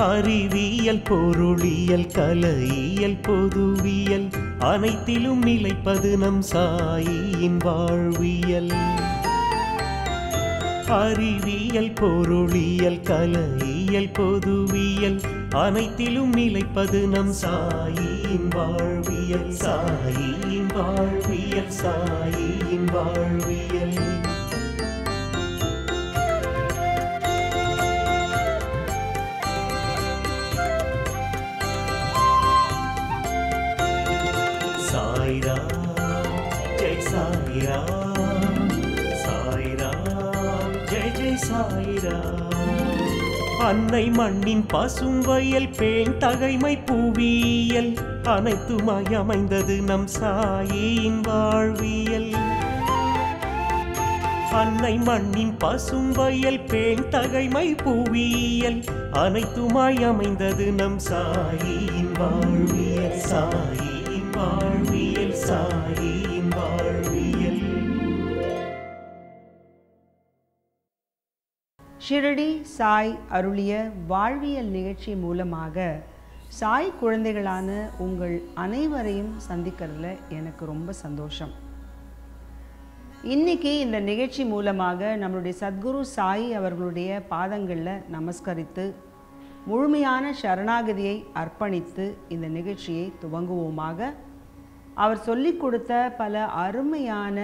அறிவியல் பொருளியல் கலையியல் பொதுவியல் அனைத்திலும் நிலைப்பது நம் சாயின் வாழ்வியல். அறிவியல் பொருளியல் கலையியல் பொதுவியல் அனைத்திலும் நிலைப்பது நம் சாயின் வாழ்வியல். சாயின் வாழ்வியல், சாயின் வாழ்வியல். சாய்ராம் ஜெய் சாய்ராம், சாய்ராம் ஜெய் ஜெய் சாய்ராம். அன்னை மண்ணின் பசும் வயல் பேண் தகைமை புவியியல் அனைத்துமாய் அமைந்தது நம் சாயின் வாழ்வியல். அன்னை மண்ணின் பசும் வயல் பேண் தகைமை புவியியல் அனைத்துமாய் அமைந்தது நம் சாயின் வாழ்வியல். சாயின் வாழ்வியல், சாயின் வாழ்வியல். ஷிரடி சாய் அருளிய வாழ்வியல் நிகழ்ச்சி மூலமாக சாய் குழந்தைகளான உங்கள் அனைவரையும் சந்திக்கிறதுல எனக்கு ரொம்ப சந்தோஷம். இன்னைக்கு இந்த நிகழ்ச்சி மூலமாக நம்மளுடைய சத்குரு சாய் அவர்களுடைய பாதங்களில் நமஸ்கரித்து முழுமையான சரணாகதியை அர்ப்பணித்து இந்த நிகழ்ச்சியை துவங்குவோமாக. அவர் சொல்லிக் கொடுத்த பல அருமையான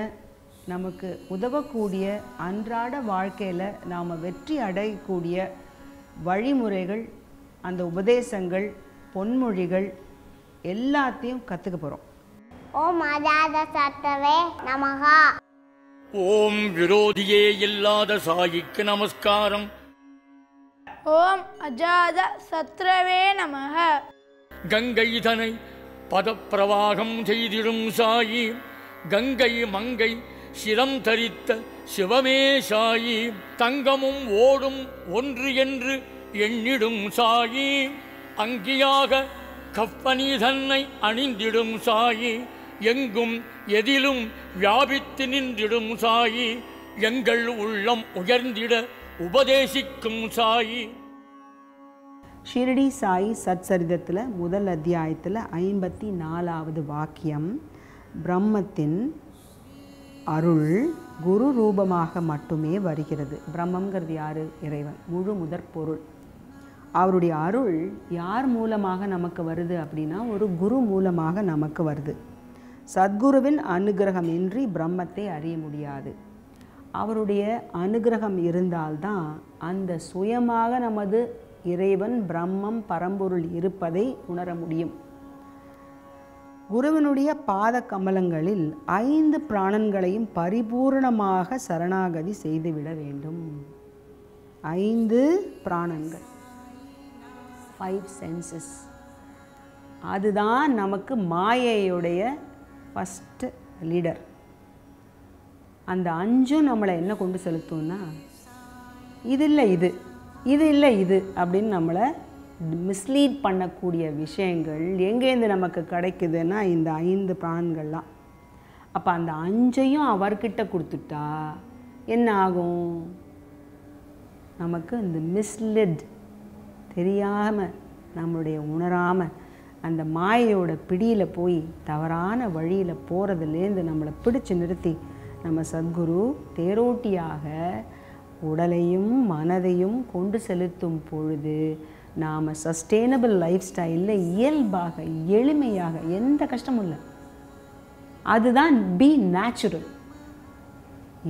நமக்கு உதவக்கூடிய அன்றாட வாழ்க்கையில் நாம் வெற்றி அடையக்கூடிய வழிமுறைகள், அந்த உபதேசங்கள், பொன்மொழிகள் எல்லாத்தையும் கற்றுக்க போகிறோம். ஓம் அஜாத சத்ரவே நமஹா. ஓம் விரோதியே இல்லாத சாயிக்கு நமஸ்காரம். ஓம் அஜாத சத்ரவே நமஹ. கங்கை தனை பதப்பிரவாகம் செய்திடும் சாயி, கங்கை மங்கை சிரம் தரித்த சிவமே சாயி, தங்கமும் ஓடும் ஒன்று என்று எண்ணிடும் சாயி, அங்கியாக கப்பனி தன்னை அணிந்திடும் சாயி, எங்கும் எதிலும் வியாபித்து நின்றிடும் சாயி, எங்கள் உள்ளம் உயர்ந்திட உபதேசிக்கும் சாயி. ஷிரடி சாய் சத்சரிதத்தில் முதல் அத்தியாயத்தில் 54வது வாக்கியம், பிரம்மத்தின் அருள் குரு ரூபமாக மட்டுமே வருகிறது. பிரம்மங்கிறது யார்? இறைவன், முழு முதற் பொருள். அவருடைய அருள் யார் மூலமாக நமக்கு வருது அப்படின்னா ஒரு குரு மூலமாக நமக்கு வருது. சத்குருவின் அனுகிரகம் இன்றி பிரம்மத்தை அறிய முடியாது. அவருடைய அனுகிரகம் இருந்தால்தான் அந்த சுயமாக நமது இறைவன் பிரம்மம் பரம்பொருள் இருப்பதை உணர முடியும். குருவினுடைய பாத கமலங்களில் 5 பிராணன்களையும் பரிபூர்ணமாக சரணாகதி செய்துவிட வேண்டும். 5 பிராணன்கள், 5 சென்சஸ். அதுதான் நமக்கு மாயையுடைய ஃபஸ்ட்டு லீடர். அந்த 5ம் நம்மளை என்ன கொண்டு செலுத்தும்னா, இது இல்லை இது, இது இல்லை இது அப்படின்னு நம்மளை மிஸ்லீட் பண்ணக்கூடிய விஷயங்கள் எங்கேருந்து நமக்கு கிடைக்குதுன்னா இந்த 5 பிராணன்கள்லாம். அப்போ அந்த 5ஐயும் அவர்கிட்ட கொடுத்துட்டா என்ன ஆகும்? நமக்கு இந்த மிஸ்லெட் தெரியாமல், நம்மளுடைய உணராமல் அந்த மாயையோட பிடியில் போய் தவறான வழியில் போகிறதுலேருந்து நம்மளை பிடிச்சு நிறுத்தி நம்ம சத்குரு தேரோட்டியாக உடலையும் மனதையும் கொண்டு செலுத்தும் பொழுது நாம் சஸ்டெயினபிள் லைஃப் ஸ்டைலில் இயல்பாக எளிமையாக எந்த கஷ்டமும் இல்லை. அதுதான் பி நேச்சுரல்,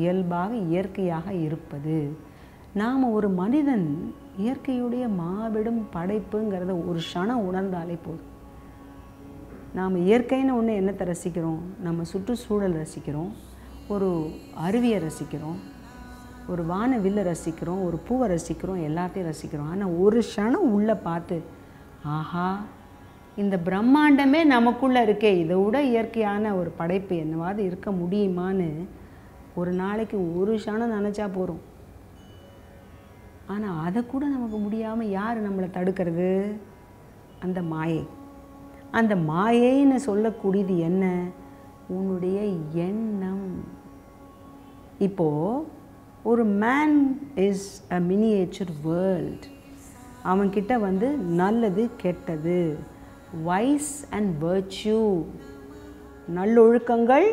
இயல்பாக இயற்கையாக இருப்பது. நாம் ஒரு மனிதன் இயற்கையுடைய மாபெரும் படைப்புங்கிறத ஒரு க்ஷணம் உணர்ந்தாலே போதும். நாம் இயற்கைன்னு ஒன்று என்னத்தை ரசிக்கிறோம்? நம்ம சுற்றுச்சூழல் ரசிக்கிறோம், ஒரு அருவியை ரசிக்கிறோம், ஒரு வானவில்லை ரசிக்கிறோம், ஒரு பூவை ரசிக்கிறோம், எல்லாத்தையும் ரசிக்கிறோம். ஆனால் ஒரு க்ஷணம் உள்ளே பார்த்து, ஆஹா இந்த பிரம்மாண்டமே நமக்குள்ளே இருக்கே, இதை விட இயற்கையான ஒரு படைப்பு என்னவாது இருக்க முடியுமான்னு ஒரு நாளைக்கு ஒரு க்ஷணம் நினச்சா போகிறோம். ஆனால் அதை கூட நமக்கு முடியாமல் யார் நம்மளை தடுக்கிறது? அந்த மாயை. அந்த மாயைன்னு சொல்லக்கூடியது என்ன? உன்னுடைய எண்ணம். இப்போது ஒரு man is a miniature world. அவன்கிட்ட வந்து நல்லது கெட்டது, வைஸ் அண்ட் வர்ச்சு, நல்லொழுக்கங்கள்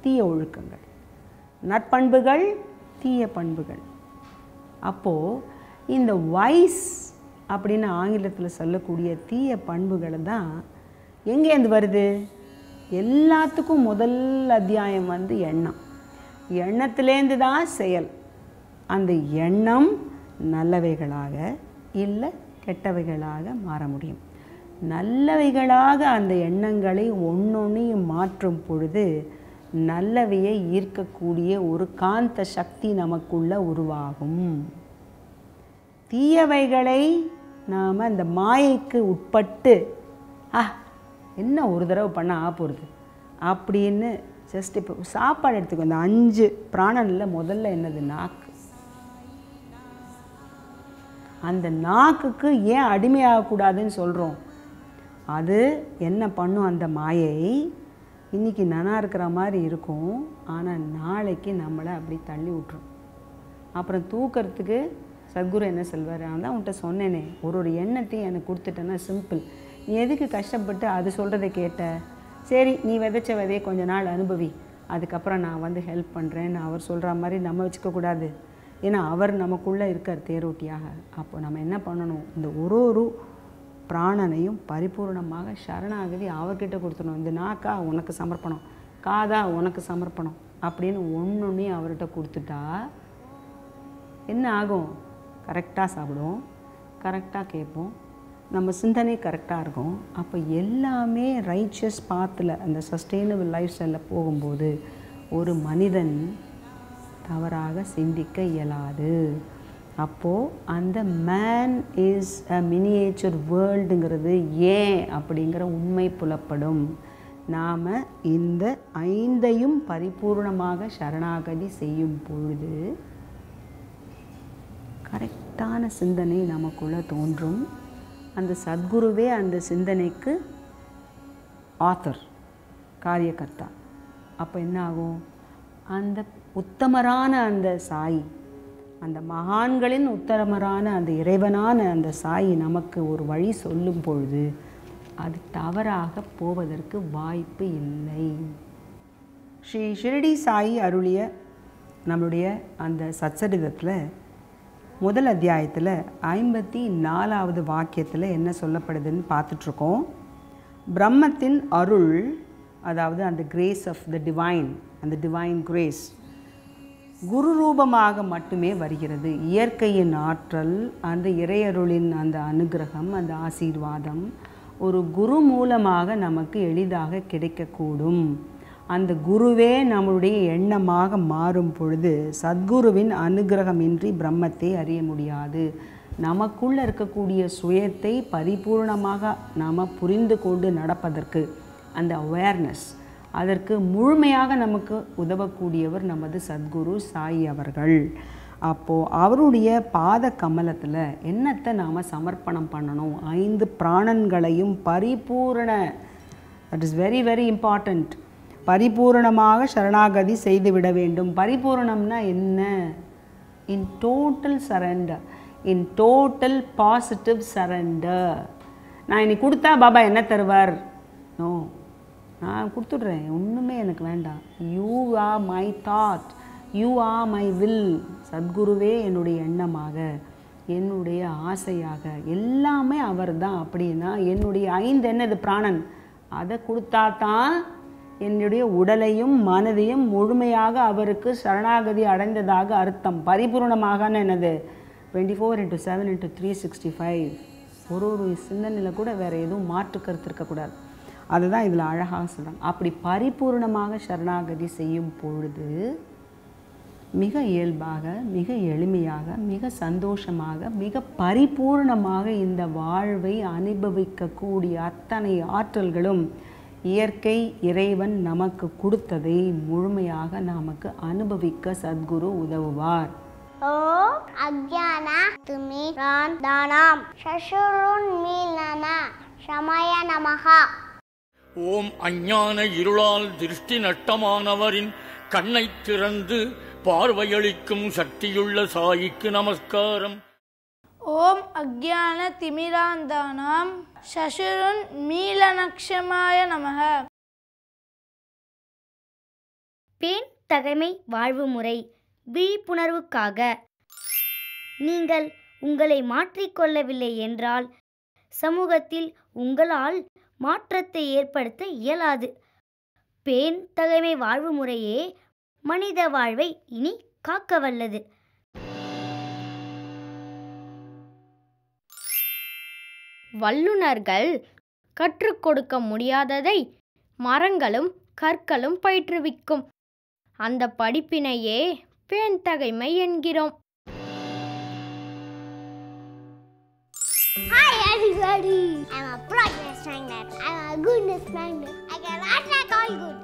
தீய ஒழுக்கங்கள், நற்பண்புகள் தீய பண்புகள். அப்போது இந்த வைஸ் அப்படின்னு ஆங்கிலத்தில் சொல்லக்கூடிய தீய பண்புகளை தான் எங்கேருந்து வருது? எல்லாத்துக்கும் முதல் அத்தியாயம் வந்து எண்ணம். எண்ணத்துலேருந்து தான் செயல். அந்த எண்ணம் நல்லவைகளாக இல்லை கெட்டவைகளாக மாற முடியும். நல்லவைகளாக அந்த எண்ணங்களை ஒன்னொன்னையும் மாற்றும் பொழுது நல்லவையை ஈர்க்கக்கூடிய ஒரு காந்த சக்தி நமக்குள்ள உருவாகும். தீயவைகளை நாம் அந்த மாயைக்கு உட்பட்டு என்ன ஒரு தடவை பண்ண போகிறது அப்படின்னு ஜஸ்ட் இப்போ சாப்பாடு எடுத்துக்கோ. அந்த 5 பிராணனில் முதல்ல என்னது? நாக்கு. அந்த நாக்குக்கு ஏன் அடிமையாகக்கூடாதுன்னு சொல்கிறோம்? அது என்ன பண்ணும்? அந்த மாயை இன்றைக்கி நனா இருக்கிற மாதிரி இருக்கும், ஆனால் நாளைக்கு நம்மளை அப்படி தள்ளி விட்டுரும். அப்புறம் தூக்கிறதுக்கு சத்குரு என்ன சொல்வார்? நான் தான் உன்கிட்ட சொன்னேனே, ஒரு எண்ணத்தையும் எனக்கு கொடுத்துட்டேன்னா சிம்பிள். நீ எதுக்கு கஷ்டப்பட்டு அது சொல்கிறத கேட்ட? சரி, நீ விதைச்ச விதையை கொஞ்ச நாள் அனுபவி, அதுக்கப்புறம் நான் வந்து ஹெல்ப் பண்ணுறேன்னு அவர் சொல்கிற மாதிரி நம்ம வச்சுக்கக்கூடாது. ஏன்னா அவர் நமக்குள்ளே இருக்கார் தேரோட்டியாக. அப்போ நம்ம என்ன பண்ணணும்? இந்த ஒரு பிராணனையும் பரிபூர்ணமாக சரணாகதி அவர்கிட்ட கொடுத்துடணும். இந்த நாக்கா உனக்கு சமர்ப்பணம், காதா உனக்கு சமர்ப்பணம் அப்படின்னு ஒன்றொன்னையும் அவர்கிட்ட கொடுத்துட்டா என்ன ஆகும்? கரெக்டாக சாப்பிடுவோம், கரெக்டாக கேட்போம், நம்ம சிந்தனை கரெக்டாக இருக்கும். அப்போ எல்லாமே ரைச்சஸ் பாத்தில் அந்த சஸ்டெயினபிள் லைஃப் ஸ்டைலில் போகும்போது ஒரு மனிதன் தவறாக சிந்திக்க இயலாது. அப்போது அந்த மேன் இஸ் அ மினியேச்சர் வேர்ல்டுங்கிறது ஏன் அப்படிங்கிற உண்மை புலப்படும். நாம் இந்த 5ஐயும் பரிபூர்ணமாக சரணாகதி செய்யும் பொழுது கரெக்டான சிந்தனை நமக்குள்ளே தோன்றும். அந்த சத்குருவே அந்த சிந்தனைக்கு ஆத்தர், காரியகர்த்தா. அப்போ என்ன ஆகும்? அந்த உத்தமரான அந்த சாயி, அந்த மகான்களின் உத்தமரான அந்த இறைவனான அந்த சாயி நமக்கு ஒரு வழி சொல்லும் பொழுது அது தவறாக போவதற்கு வாய்ப்பு இல்லை. ஸ்ரீ ஷிரடி சாயி அருளிய நம்முடைய அந்த சச்சரிதத்தில் முதல் அத்தியாயத்தில் 54வது வாக்கியத்தில் என்ன சொல்லப்படுதுன்னு பார்த்துட்ருக்கோம். பிரம்மத்தின் அருள், அதாவது அந்த கிரேஸ் ஆஃப் த டிவைன், அந்த டிவைன் கிரேஸ் குரு ரூபமாக மட்டுமே வருகிறது. இயற்கையின் ஆற்றல், அந்த இறையருளின் அந்த அனுகிரகம், அந்த ஆசீர்வாதம் ஒரு குரு மூலமாக நமக்கு எளிதாக கிடைக்கக்கூடும். அந்த குருவே நம்முடைய எண்ணமாக மாறும் பொழுது சத்குருவின் அனுகிரகமின்றி பிரம்மத்தை அறிய முடியாது. நமக்குள்ளே இருக்கக்கூடிய சுயத்தை பரிபூர்ணமாக நாம் புரிந்து கொண்டு நடப்பதற்கு அந்த அவேர்னஸ், அதற்கு முழுமையாக நமக்கு உதவக்கூடியவர் நமது சத்குரு சாயி அவர்கள். அப்போது அவருடைய பாத கமலத்தில் என்னத்தை நாம் சமர்ப்பணம் பண்ணணும்? 5 பிராணன்களையும் பரிபூரண, that is very very important, பரிபூரணமாக சரணாகதி செய்துவிட வேண்டும். பரிபூரணம்னா என்ன? இன் டோட்டல் சரண்டர், இன் டோட்டல் பாசிட்டிவ் சரண்டர். நான் இன்னைக்கு கொடுத்தா பாபா என்ன தருவார்? நோ, நான் கொடுத்துட்றேன், ஒன்றுமே எனக்கு வேண்டாம். You are my thought, you are my will. சத்குருவே என்னுடைய எண்ணமாக, என்னுடைய ஆசையாக, எல்லாமே அவர் தான். அப்படின்னா என்னுடைய 5 என்னது? பிராணன். அதை கொடுத்தா தான் என்னுடைய உடலையும் மனதையும் முழுமையாக அவருக்கு சரணாகதி அடைந்ததாக அர்த்தம். பரிபூர்ணமாக என்னது? 24/7/365. ஒரு சிந்தனையில் கூட வேறு எதுவும் மாற்று கருத்து இருக்கக்கூடாது. அதுதான் இதில் அழகாக சொல்கிறாங்க. அப்படி பரிபூர்ணமாக சரணாகதி செய்யும் பொழுது மிக இயல்பாக, மிக எளிமையாக, மிக சந்தோஷமாக, மிக பரிபூர்ணமாக இந்த வாழ்வை அனுபவிக்கக்கூடிய அத்தனை ஆற்றல்களும் இயற்கை இறைவன் நமக்கு கொடுத்ததை முழுமையாக நமக்கு அனுபவிக்க சத்குரு உதவுவார். ஓம் அக்ஞான திமிராந்தனம் சசுருன்மீலன சமய நமஹ. ஓம் அஞ்ஞான இருளால் திருஷ்டி நட்டமானவரின் கண்ணை திறந்து பார்வையளிக்கும் சக்தியுள்ள சாயிக்கு நமஸ்காரம். ஓம் அக்ஞான திமிராந்தானாம் சசுருன்மீலனக்ஷமாய நமக. பேன் தகைமை வாழ்வு முறை விழிப்புணர்வுக்காக. நீங்கள் உங்களை மாற்றிக்கொள்ளவில்லை என்றால் சமூகத்தில் உங்களால் மாற்றத்தை ஏற்படுத்த இயலாது. பேன் தகைமை வாழ்வு முறையே மனித வாழ்வை இனி காக்க வல்லது. வல்லுநர்கள் கற்றுக் கொடுக்க முடியாததை மரங்களும் கற்களும் பயிற்றுவிக்கும். அந்த படிப்பினையே பேன் தகைமை என்கிறோம். Hi everybody! I'm a progress magnet. I'm a goodness magnet. I can attract all good.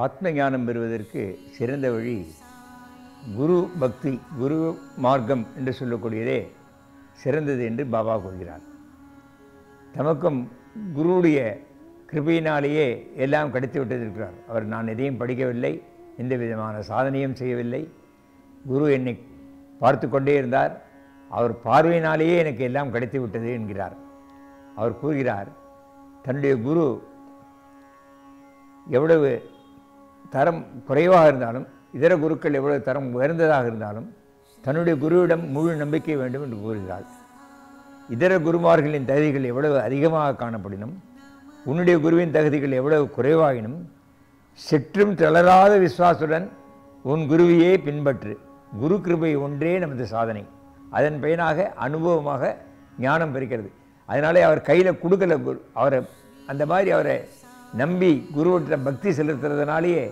ஆத்ம ஞானம் பெறுவதற்கு சிறந்த வழி குரு பக்தி, குரு மார்க்கம் என்று சொல்லக்கூடியதே சிறந்தது என்று பாபா கூறுகிறார். தமக்கும் குருவுடைய கிருபையினாலேயே எல்லாம் கிடைத்து விட்டிருக்கிறார். அவர் நான் எதையும் படிக்கவில்லை, எந்த விதமான சாதனையும் செய்யவில்லை, குரு என்னை பார்த்து கொண்டே இருந்தார், அவர் பார்வையினாலேயே எனக்கு எல்லாம் கிடைத்து விட்டது என்கிறார். அவர் கூறுகிறார், தன்னுடைய குரு எவ்வளவு தரம் குறைவாக இருந்தாலும், இதர குருக்கள் எவ்வளவு தரம் உயர்ந்ததாக இருந்தாலும் தன்னுடைய குருவிடம் முழு நம்பிக்கை வேண்டும் என்று கூறுகிறாள். இதர குருமார்களின் தகுதிகள் எவ்வளவு அதிகமாக காணப்படினும், உன்னுடைய குருவின் தகுதிகள் எவ்வளவு குறைவாகினும் சற்றும் தளராத விசுவாசுடன் உன் குருவையே பின்பற்று. குரு கிருபை ஒன்றே நமது சாதனை. அதன் பயனாக அனுபவமாக ஞானம் பெறுகிறது. அதனாலே அவர் கையில் கொடுக்கல குரு, அவரை அந்த மாதிரி அவரை நம்பி குருவிட்ட பக்தி செலுத்துறதுனாலேயே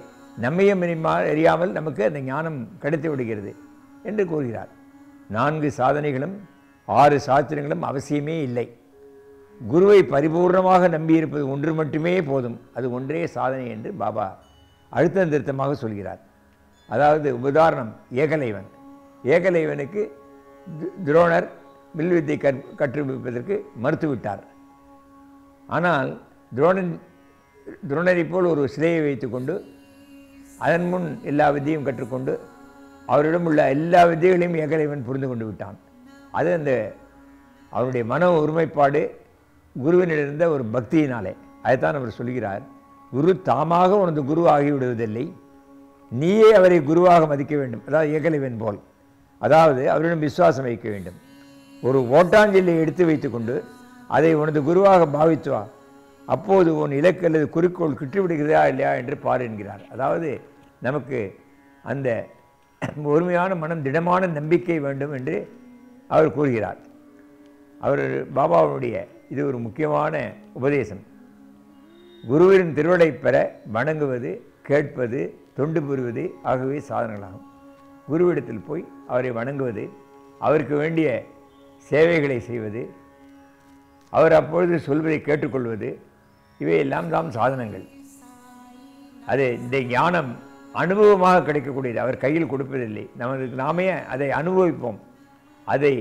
நம்மையும் அறியாமல் நமக்கு அந்த ஞானம் கிடைத்து விடுகிறது என்று கூறுகிறார். 4 சாதனைகளும் 6 சாஸ்திரங்களும் அவசியமே இல்லை. குருவை பரிபூர்ணமாக நம்பியிருப்பது ஒன்று மட்டுமே போதும். அது ஒன்றே சாதனை என்று பாபா அழுத்தம் திருத்தமாக சொல்கிறார். அதாவது உதாரணம், ஏகலைவன். ஏகலைவனுக்கு துரோணர் வில்வித்தை கற்றுவிப்பதற்கு மறுத்துவிட்டார். ஆனால் துரோணரை போல் ஒரு சிலையை வைத்துக்கொண்டு அதன் முன் எல்லா வித்தையும் கற்றுக்கொண்டு அவரிடம் உள்ள எல்லா வித்தைகளையும் ஏகலைவன் புரிந்து கொண்டு விட்டான். அது அந்த அவருடைய மன ஒருமைப்பாடு, குருவினிலிருந்த ஒரு பக்தியினாலே. அதைத்தான் அவர் சொல்கிறார், குரு தாமாக உனது குரு ஆகிவிடுவதில்லை, நீயே அவரை குருவாக மதிக்க வேண்டும். அதாவது ஏகலைவன் போல், அதாவது அவரிடம் விசுவாசம் வைக்க வேண்டும். ஒரு ஓட்டாஞ்செல்லை எடுத்து வைத்துக்கொண்டு அதை உனது குருவாக பாவித்து வா, அப்போது உன் இலக்கு அல்லது குறிக்கோள் கிட்டுவிடுகிறதா இல்லையா என்று பார் என்கிறார். அதாவது நமக்கு அந்த ஒருமையான மனம், திடமான நம்பிக்கை வேண்டும் என்று அவர் கூறுகிறார். அவர் பாபாவுடைய இது ஒரு முக்கியமான உபதேசம். குருவின் திருவடை பெற வணங்குவது, கேட்பது, தொண்டு புரிவது ஆகவே சாதனைகளாகும். குருவிடத்தில் போய் அவரை வணங்குவது, அவருக்கு வேண்டிய சேவைகளை செய்வது, அவர் அப்பொழுது சொல்வதை கேட்டுக்கொள்வது, இவையெல்லாம் தான் சாதனங்கள். அது இந்த ஞானம் அனுபவமாக கிடைக்கக்கூடியது. அவர் கையில் கொடுப்பதில்லை, நாமே அதை அனுபவிப்போம். அதை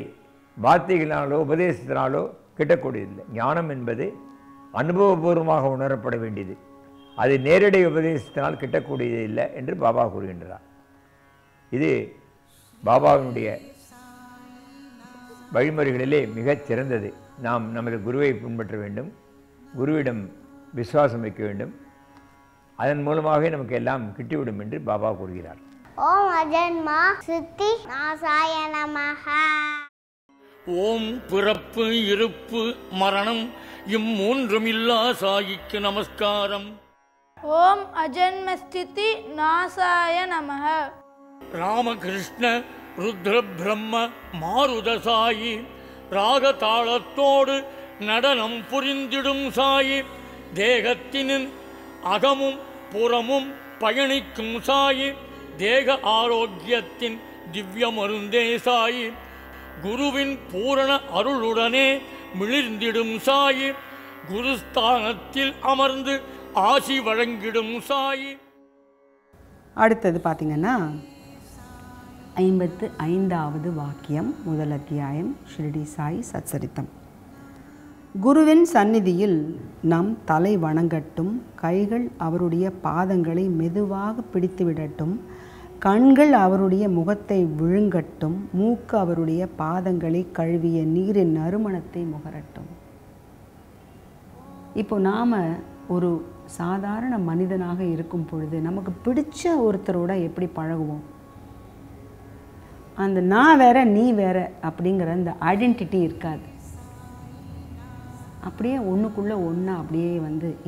வார்த்தைகளாலோ உபதேசத்தினாலோ கிட்டக்கூடியதில்லை. ஞானம் என்பது அனுபவபூர்வமாக உணரப்பட வேண்டியது. அது நேரடி உபதேசத்தினால் கிட்டக்கூடியது இல்லை என்று பாபா கூறுகின்றார். இது பாபாவினுடைய வழிமுறைகளிலே மிகச் சிறந்தது. நாம் நமது குருவை பின்பற்ற வேண்டும், குருவிடம் விசுவாசம் வைக்க வேண்டும். அதன் மூலமாக நமக்கு எல்லாம் கிட்டிவிடும் என்று பாபா கூறுகிறார். ஓம் அஜன்மா சித்தி நாசாய நமஹ. ஓம் பிறப்பு, இருப்பு, மரணம் இம்மூன்றுமில்லா சாயிக்கு நமஸ்காரம். ஓம் அஜன்மஸ்திதி நாசாய நமஹ. ராமகிருஷ்ண ருத்ர பிரம்ம மாருத சாயி, ராகதாளத்தோடு நடனம் புரிந்திடும் சாயி, தேகத்தினின் அகமும் புறமும் பயணிக்கும் சாயி, தேக ஆரோக்கியத்தின் திவ்ய மருந்தே சாயி, குருவின் பூரண அருளுடனே மிளிர்ந்திடும் சாயி, குருஸ்தானத்தில் அமர்ந்து ஆசி வழங்கிடும் சாயி. அடுத்தது பார்த்திங்கன்னா 55வது வாக்கியம், முதல் அத்தியாயம், ஷிரடி சாய் சச்சரித்தம். குருவின் சந்நிதியில் நம் தலை வணங்கட்டும், கைகள் அவருடைய பாதங்களை மெதுவாக பிடித்துவிடட்டும், கண்கள் அவருடைய முகத்தை விழுங்கட்டும், மூக்கு அவருடைய பாதங்களை கழுவிய நீரின் நறுமணத்தை முகரட்டும். இப்போ நாம் ஒரு சாதாரண மனிதனாக இருக்கும் பொழுது நமக்கு பிடிச்ச ஒருத்தரோட எப்படி பழகுவோம்? அந்த நான் வேற நீ வேற அப்படிங்கிற அந்த ஐடென்டிட்டி இருக்காது. அப்படியே ஒன்றுக்குள்ளே ஒன்றா அப்படியே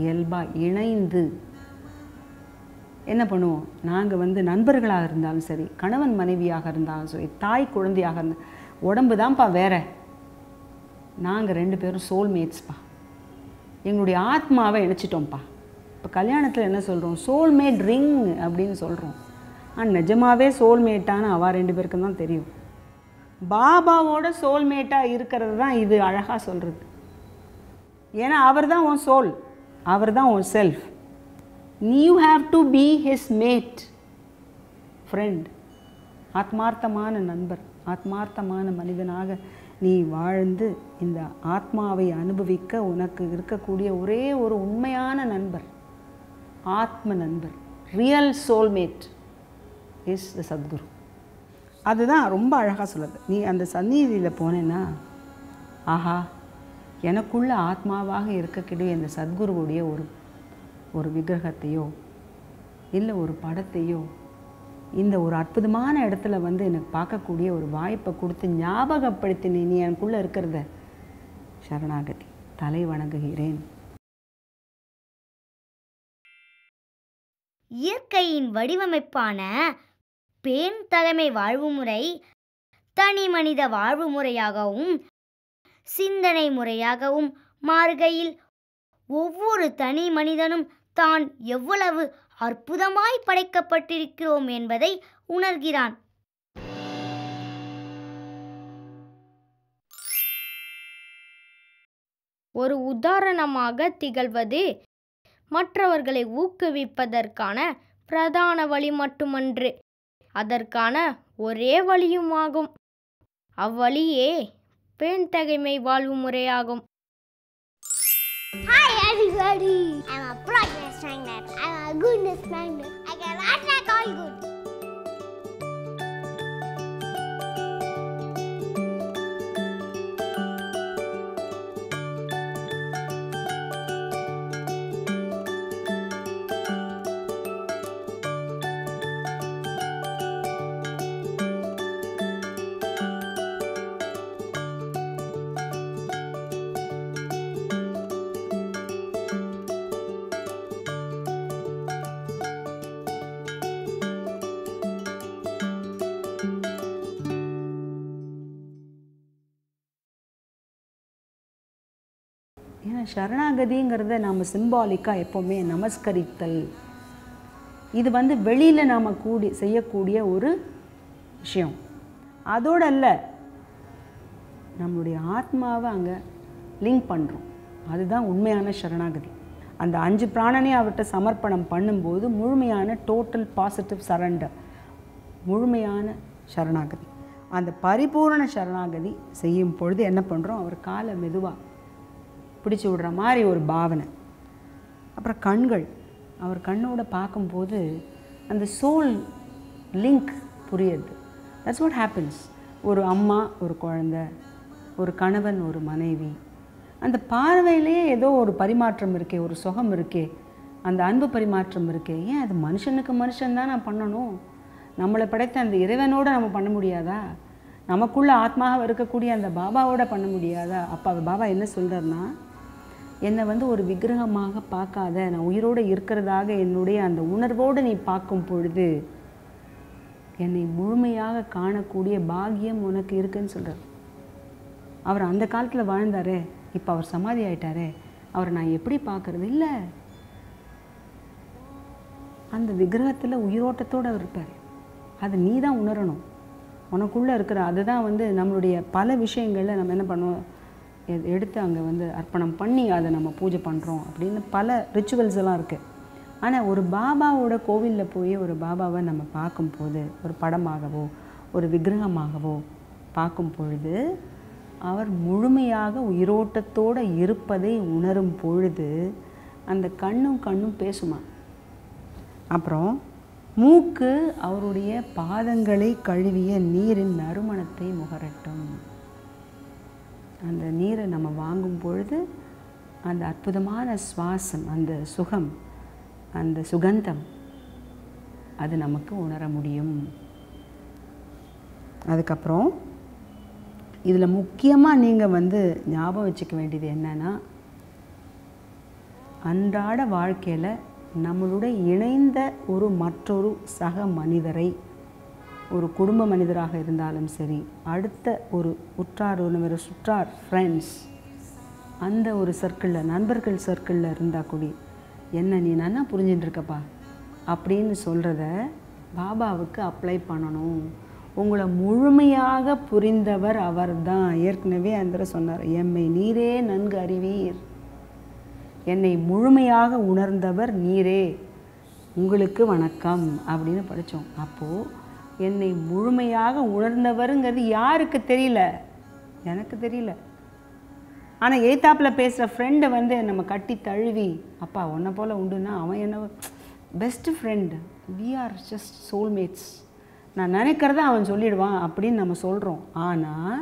இயல்பாக இணைந்து என்ன பண்ணுவோம்? நாங்கள் நண்பர்களாக இருந்தாலும் சரி, கணவன் மனைவியாக இருந்தாலும் சரி, தாய் குழந்தையாக இருந்தால், உடம்பு தான்ப்பா வேற, நாங்கள் 2 பேரும் சோல்மேட்ஸ்ப்பா, எங்களுடைய ஆத்மாவை இணைச்சிட்டோம்ப்பா. இப்போ கல்யாணத்தில் என்ன சொல்கிறோம்? சோல்மேட் ரிங் அப்படின்னு சொல்கிறோம். ஆனால் நிஜமாகவே சோல்மேட்டான அவா 2 பேருக்கும் தான் தெரியும். பாபாவோட சோல்மேட்டாக இருக்கிறது தான் இது அழகாக சொல்கிறது. ஏன்னா அவர் தான் உன் சோல், அவர் தான் உன் self. You have to be his mate, friend. ஆத்மார்த்தமான நண்பர், ஆத்மார்த்தமான மனிதனாக நீ வாழ்ந்து இந்த ஆத்மாவை அனுபவிக்க உனக்கு இருக்கக்கூடிய ஒரே ஒரு உண்மையான நண்பர், ஆத்ம நண்பர், real soulmate is the Sadhguru. அதுதான் ரொம்ப அழகாக சொல்லுது. நீ அந்த சந்நிதியில் போனேன்னா, ஆஹா, எனக்குள்ள ஆத்மாவாக இருக்கக்கூடிய இந்த சத்குருவுடைய ஒரு விக்கிரகத்தையோ இல்லை ஒரு படத்தையோ இந்த ஒரு அற்புதமான இடத்துல எனக்கு பார்க்கக்கூடிய ஒரு வாய்ப்பை கொடுத்து ஞாபகப்படுத்தி நீ எனக்குள்ளே இருக்கிறத சரணாகதி, தலை வணங்குகிறேன். இயற்கையின் வடிவமைப்பான பெண் தலைமை வாழ்வு முறை தனி மனித வாழ்வு முறையாகவும் சிந்தனை முறையாகவும் மாறுகையில் ஒவ்வொரு தனி மனிதனும் தான் எவ்வளவு அற்புதமாய் படைக்கப்பட்டிருக்கிறோம் என்பதை உணர்கிறான். ஒரு உதாரணமாக திகழ்வது மற்றவர்களை ஊக்குவிப்பதற்கான பிரதான வழி மட்டுமன்று, அதற்கான ஒரே வழியுமாகும். அவ்வழியே பெண் தகைமை வாழ்வு முறையாகும். Hi everybody! I'm a progress magnet. I'm a goodness magnet. I can attract all good. ஏன்னா சரணாகதிங்கிறத நாம் சிம்பாலிக்காக எப்போவுமே நமஸ்கரித்தல், இது வெளியில் நாம் செய்யக்கூடிய ஒரு விஷயம். அதோடு அல்ல, நம்மளுடைய ஆத்மாவை அங்கே லிங்க் பண்ணுறோம். அதுதான் உண்மையான சரணாகதி. அந்த 5 பிராணனை அவர்கிட்ட சமர்ப்பணம் பண்ணும்போது முழுமையான டோட்டல் பாசிட்டிவ் சரண்டர், முழுமையான சரணாகதி. அந்த பரிபூரண சரணாகதி செய்யும் பொழுது என்ன பண்ணுறோம்? அவர் காலை மெதுவாக பிடிச்சி விடுற மாதிரி ஒரு பாவனை. அப்புறம் கண்கள், அவர் கண்ணோட பார்க்கும்போது அந்த சோல் லிங்க் புரியுது. That's what happens. ஒரு அம்மா ஒரு குழந்தை, ஒரு கணவன் ஒரு மனைவி, அந்த பார்வையிலேயே ஏதோ ஒரு பரிமாற்றம் இருக்கே, ஒரு சுகம் இருக்கே, அந்த அன்பு பரிமாற்றம் இருக்கே. ஏன் அது மனுஷனுக்கு மனுஷன்தான் நான் பண்ணணும்? நம்மளை படைத்த அந்த இறைவனோடு நம்ம பண்ண முடியாதா? நமக்குள்ளே ஆத்மாவாக இருக்கக்கூடிய அந்த பாபாவோட பண்ண முடியாதா? அப்போ பாபா என்ன சொல்கிறார்னா, என்னை ஒரு விக்கிரகமாக பார்க்காத, நான் உயிரோடு இருக்கிறதாக என்னுடைய அந்த உணர்வோடு நீ பார்க்கும் பொழுது என்னை முழுமையாக காணக்கூடிய பாக்கியம் உனக்கு இருக்குன்னு சொல்கிறார். அவர் அந்த காலத்தில் வாழ்ந்தாரே, இப்போ அவர் சமாதி ஆயிட்டாரே, அவரை நான் எப்படி பார்க்கறது? இல்லை, அந்த விக்கிரகத்தில் உயிரோட்டத்தோடு அவர் இருப்பார். அது நீ தான் உணரணும். உனக்குள்ளே இருக்கிற அதுதான் வந்து நம்மளுடைய பல விஷயங்களில் நம்ம என்ன பண்ணுவோம், எடுத்து அங்கே வந்து அர்ப்பணம் பண்ணி அதை நம்ம பூஜை பண்ணுறோம் அப்படின்னு பல ரிச்சுவல்ஸ் எல்லாம் இருக்குது. ஆனால் ஒரு பாபாவோட கோவிலில் போய் ஒரு பாபாவை நம்ம பார்க்கும்போது, ஒரு படமாகவோ ஒரு விக்கிரகமாகவோ பார்க்கும் பொழுது, அவர் முழுமையாக உயிரோட்டத்தோடு இருப்பதை உணரும் பொழுது அந்த கண்ணும் பேசுமா. அப்புறம் மூக்கு அவருடைய பாதங்களை கழுவிய நீரின் நறுமணத்தை முகரட்டும். அந்த நீரை நம்ம வாங்கும் பொழுது அந்த அற்புதமான சுவாசம், அந்த சுகம், அந்த சுகந்தம் அது நமக்கு உணர முடியும். அதுக்கப்புறம் இதில் முக்கியமாக நீங்கள் வந்து ஞாபகம் வச்சுக்க வேண்டியது என்னென்னா, அன்றாட வாழ்க்கையில் நம்மளுடைய இணைந்த ஒரு மற்றொரு சக மனிதரை, ஒரு குடும்ப மனிதராக இருந்தாலும் சரி, அடுத்த ஒரு உற்றார் உறவினர், சுற்றார், ஃப்ரெண்ட்ஸ், அந்த ஒரு சர்க்கிளில், நண்பர்கள் சர்க்கிளில் இருந்தால் கூடி என்ன நீ நல்லா புரிஞ்சுட்டு இருக்கப்பா அப்படின்னு சொல்கிறத பாபாவுக்கு அப்ளை பண்ணணும். உங்களை முழுமையாக புரிந்தவர் அவர் தான். ஏற்கனவே அந்த சொன்னார், எம்மை நீரே நன்கு அறிவீர், என்னை முழுமையாக உணர்ந்தவர் நீரே, உங்களுக்கு வணக்கம் அப்படின்னு படித்தோம். அப்போது என்னை முழுமையாக உணர்ந்தவருங்கிறது யாருக்கு தெரியல, எனக்கு தெரியல. ஆனால் எய்த்தாப்பில் பேசுகிற ஃப்ரெண்டை வந்து நம்ம கட்டி தழுவி, அப்பா உன்னை போல் உண்டுன்னா அவன் என்ன best friend, we are just soulmates, நான் நினைக்கிறத அவன் சொல்லிடுவான் அப்படின்னு நம்ம சொல்கிறோம். ஆனால்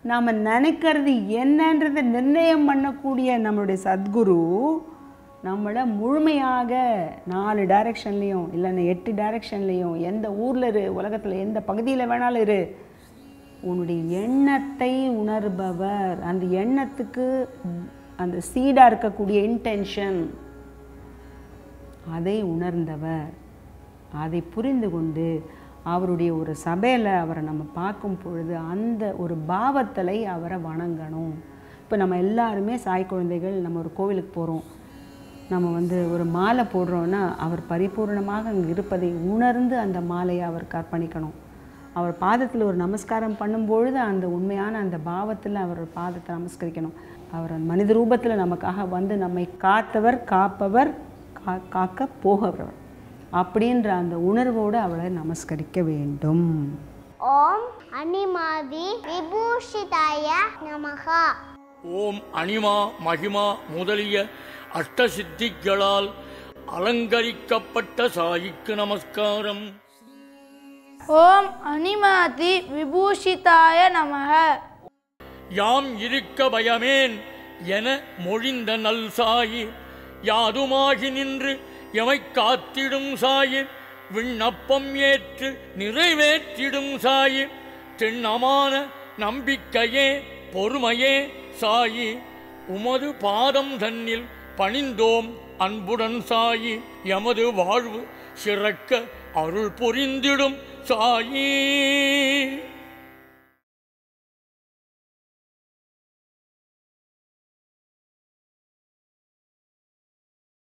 நாம் நினைக்கிறது என்னன்றதை நிர்ணயம் பண்ணக்கூடிய நம்மளுடைய சத்குரு நம்மளை முழுமையாக 4 டைரெக்ஷன்லேயும் இல்லைன்னா 8 டைரெக்ஷன்லேயும், எந்த ஊரில் இரு, உலகத்தில் எந்த பகுதியில் வேணாலும் இரு, உன்னுடைய எண்ணத்தை உணர்பவர். அந்த எண்ணத்துக்கு அந்த சீடாக இருக்கக்கூடிய இன்டென்ஷன் அதை உணர்ந்தவர். அதை புரிந்து கொண்டு அவருடைய ஒரு சபையில் அவரை நம்ம பார்க்கும் பொழுது அந்த ஒரு பாவத்தில் அவரை வணங்கணும். இப்போ நம்ம எல்லாருமே சாய் குழந்தைகள், நம்ம ஒரு கோவிலுக்கு போகிறோம், நம்ம வந்து ஒரு மாலை போடுறோன்னா அவர் பரிபூர்ணமாக அங்கே இருப்பதை உணர்ந்து அந்த மாலையை அவருக்கு அர்ப்பணிக்கணும். அவர் பாதத்தில் ஒரு நமஸ்காரம் பண்ணும்பொழுது அந்த உண்மையான அந்த பாவத்தில் அவர் பாதத்தை நமஸ்கரிக்கணும். அவர் மனித ரூபத்தில் நமக்காக வந்து நம்மை காத்தவர், காப்பவர், காக்க போகிறவர் அப்படின்ற அந்த உணர்வோடு அவளை நமஸ்கரிக்க வேண்டும். ஓம் அனிமாதி விபூஷிதாய நமஹா. ஓம் அனிமா மகிமா முதலிய அஷ்டசித்திகளால் அலங்கரிக்கப்பட்ட சாயிக்கு நமஸ்காரம். ஓம் அனிமாதி விபூஷிதாய நமஹ. யாம் இருக்க பயமேன் என மொழிந்த நல் சாயி, யாதுமாகி நின்று எமை காத்திடும் சாயி, விண்ணப்பம் ஏற்று நிறைவேற்றிடும் சாயி, திண்ணமான நம்பிக்கையே பொறுமையே சாயி, உமது பாதம் தன்னில் பணிந்தோம் அன்புடன் சாயி, எமது வாழ்வு சிறக்க அருள் புரிந்திடும் சாயி.